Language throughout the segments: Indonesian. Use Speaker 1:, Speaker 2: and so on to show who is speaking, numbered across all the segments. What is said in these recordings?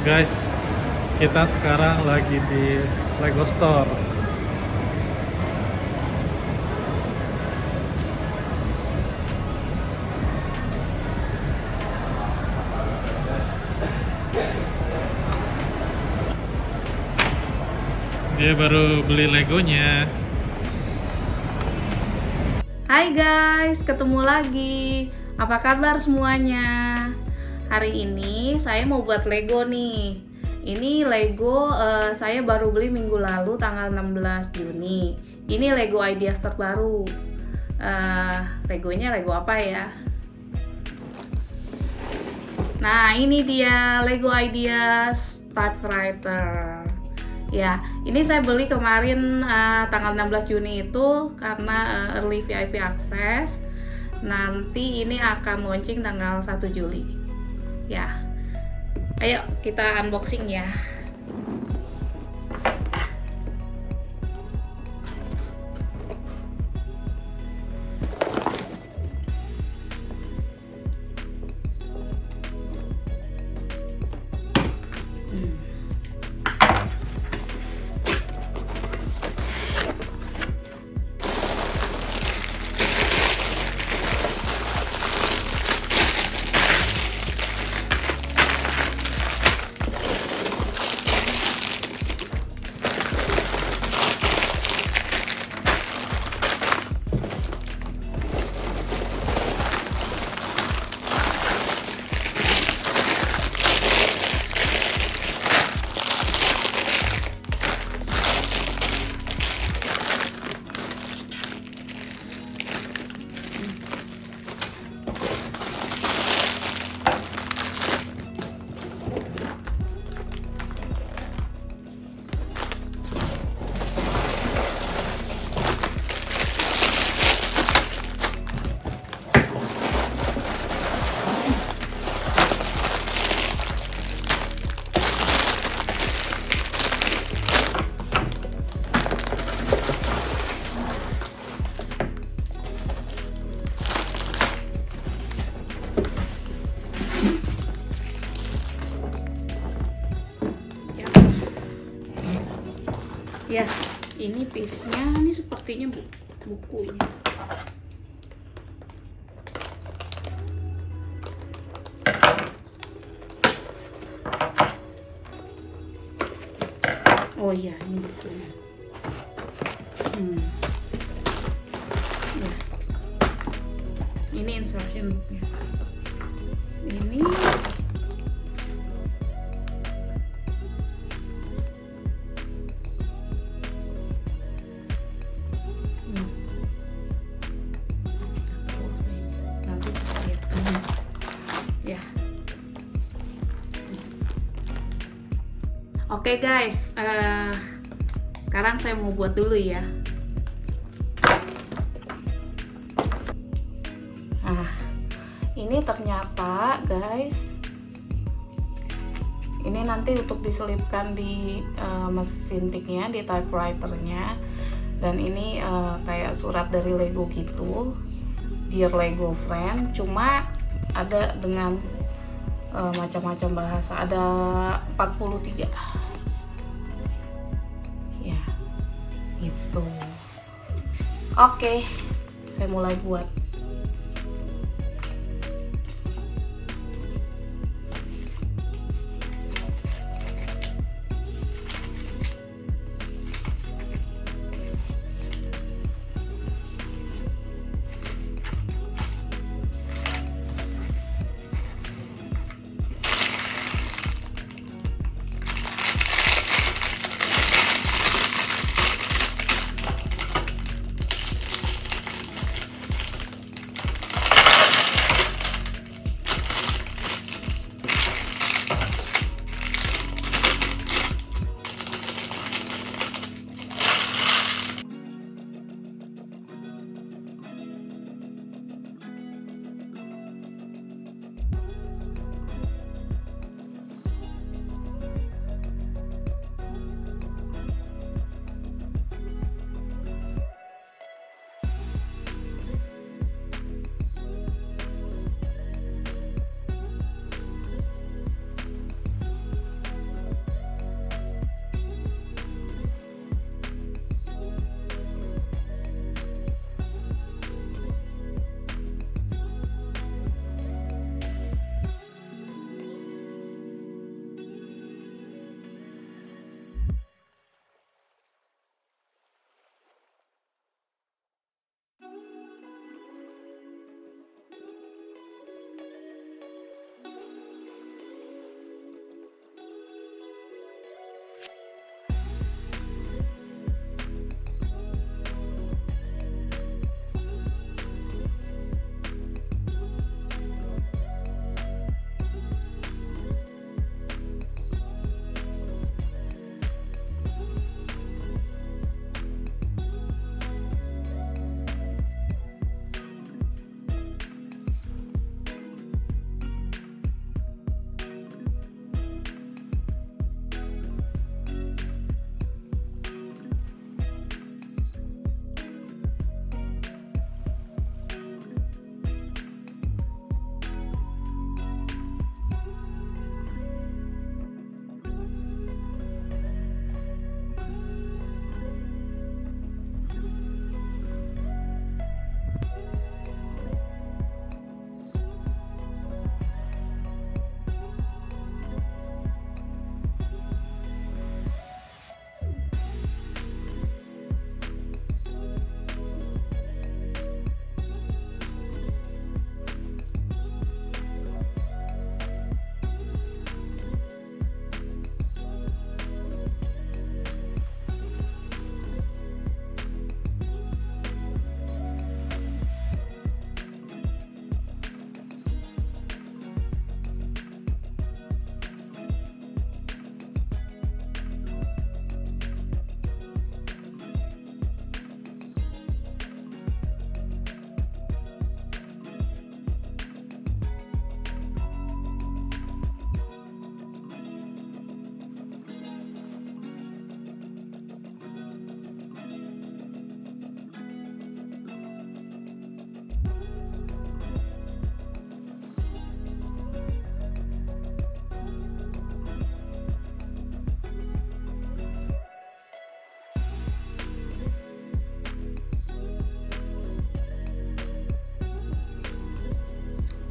Speaker 1: Guys, kita sekarang lagi di Lego Store. Dia baru beli Legonya.
Speaker 2: Hai guys, ketemu lagi. Apa kabar semuanya? Hari ini saya mau buat Lego nih. Ini Lego saya baru beli minggu lalu tanggal 16 Juni. Ini Lego Ideas terbaru. Legonya Lego apa ya? Nah, ini dia Lego Ideas Typewriter. Ya, ini saya beli kemarin tanggal 16 Juni itu karena early VIP access. Nanti ini akan launching tanggal 1 Juli. Ya, ayo kita unboxing ya. Ya, ini piece-nya, ini sepertinya bukunya. Oh iya, ini bukunya. Ya. Ini instruction booknya. Ini ya. Oke guys, sekarang saya mau buat dulu ya. Nah, ini ternyata guys, ini nanti untuk diselipkan di mesin tiknya, di typewriternya. Dan ini kayak surat dari Lego gitu, Dear Lego Friend, cuma ada dengan macam-macam bahasa, ada 43 ya gitu. Oke, saya mulai buat.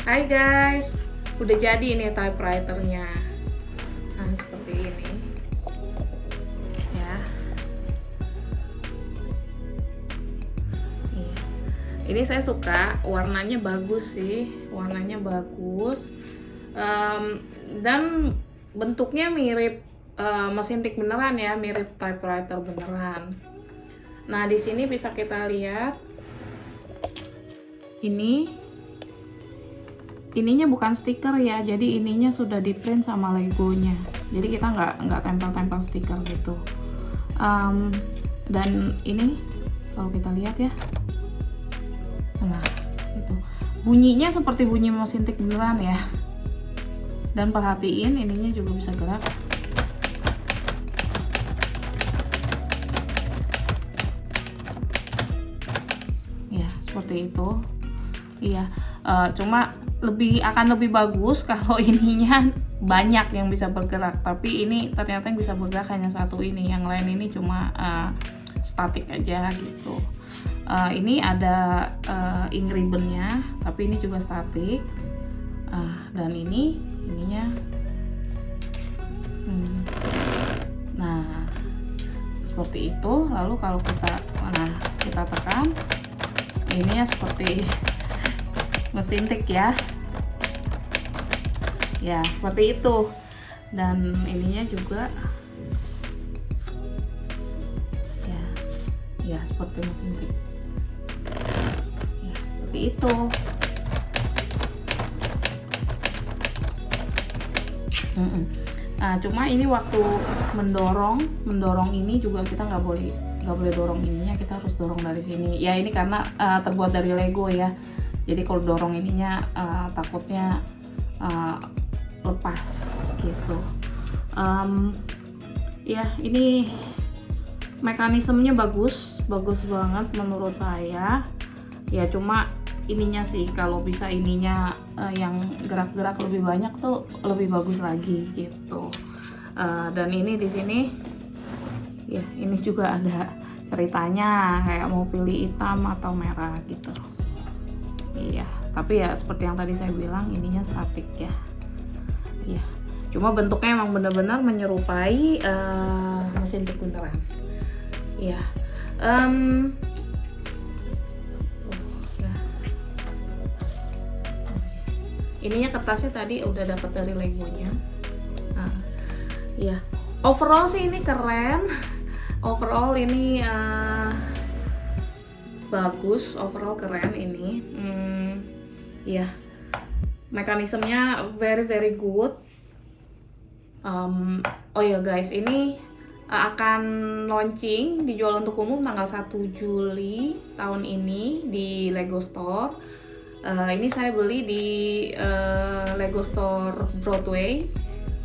Speaker 2: Hai guys, udah jadi ini typewriternya. Nah, seperti ini ya. Ini saya suka, warnanya bagus sih, warnanya bagus. Dan bentuknya mirip mesin tik beneran ya, mirip typewriter beneran. Nah, di sini bisa kita lihat ininya bukan stiker ya, jadi ininya sudah di print sama legonya, jadi kita nggak tempel-tempel stiker gitu. Dan ini kalau kita lihat ya, nah itu bunyinya seperti bunyi mesin tik beneran ya. Dan perhatiin ininya juga bisa gerak. Ya seperti itu. Iya, cuma akan lebih bagus kalau ininya banyak yang bisa bergerak. Tapi ini ternyata yang bisa bergerak hanya satu ini, yang lain ini cuma statik aja gitu. Ini ada ink ribbonnya, tapi ini juga statik. Dan ininya nah seperti itu. Lalu kalau kita tekan, ininya seperti mesin tik ya. Ya seperti itu. Dan ininya juga ya seperti mesin tik ya, seperti itu. Nah, cuma ini waktu mendorong ini juga kita nggak boleh dorong ininya, kita harus dorong dari sini ya. Ini karena terbuat dari Lego ya, jadi kalau dorong ininya takutnya lepas gitu. Ya ini mekanismenya bagus banget menurut saya ya. Cuma ininya sih, kalau bisa ininya yang gerak-gerak lebih banyak tuh lebih bagus lagi gitu. Dan ini di sini ya, ini juga ada ceritanya, kayak mau pilih hitam atau merah gitu. Iya, tapi ya seperti yang tadi saya bilang, ininya statik ya. Iya, cuma bentuknya emang benar-benar menyerupai mesin tik beneran. Iya. Ininya kertasnya tadi udah dapat dari Legonya. Ya, overall sih ini keren. Overall ini bagus. Overall keren ini. Ya, mekanismenya very good. Oh ya guys, ini akan launching, dijual untuk umum tanggal 1 Juli tahun ini di Lego Store. Ini saya beli di Lego Store Broadway,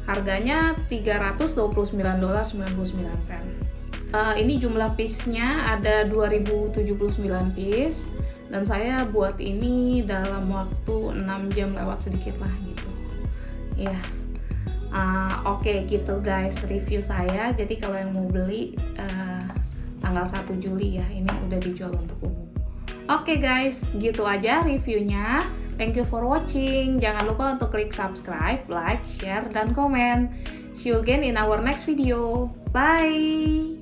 Speaker 2: harganya $329.99. Ini jumlah piece-nya ada 2079 piece, dan saya buat ini dalam waktu 6 jam lewat sedikit lah gitu ya. Oke, gitu guys review saya. Jadi kalau yang mau beli tanggal 1 Juli ya, ini udah dijual untuk umum. Oke guys, gitu aja reviewnya. Thank you for watching. Jangan lupa untuk klik subscribe, like, share, dan komen. See you again in our next video. Bye!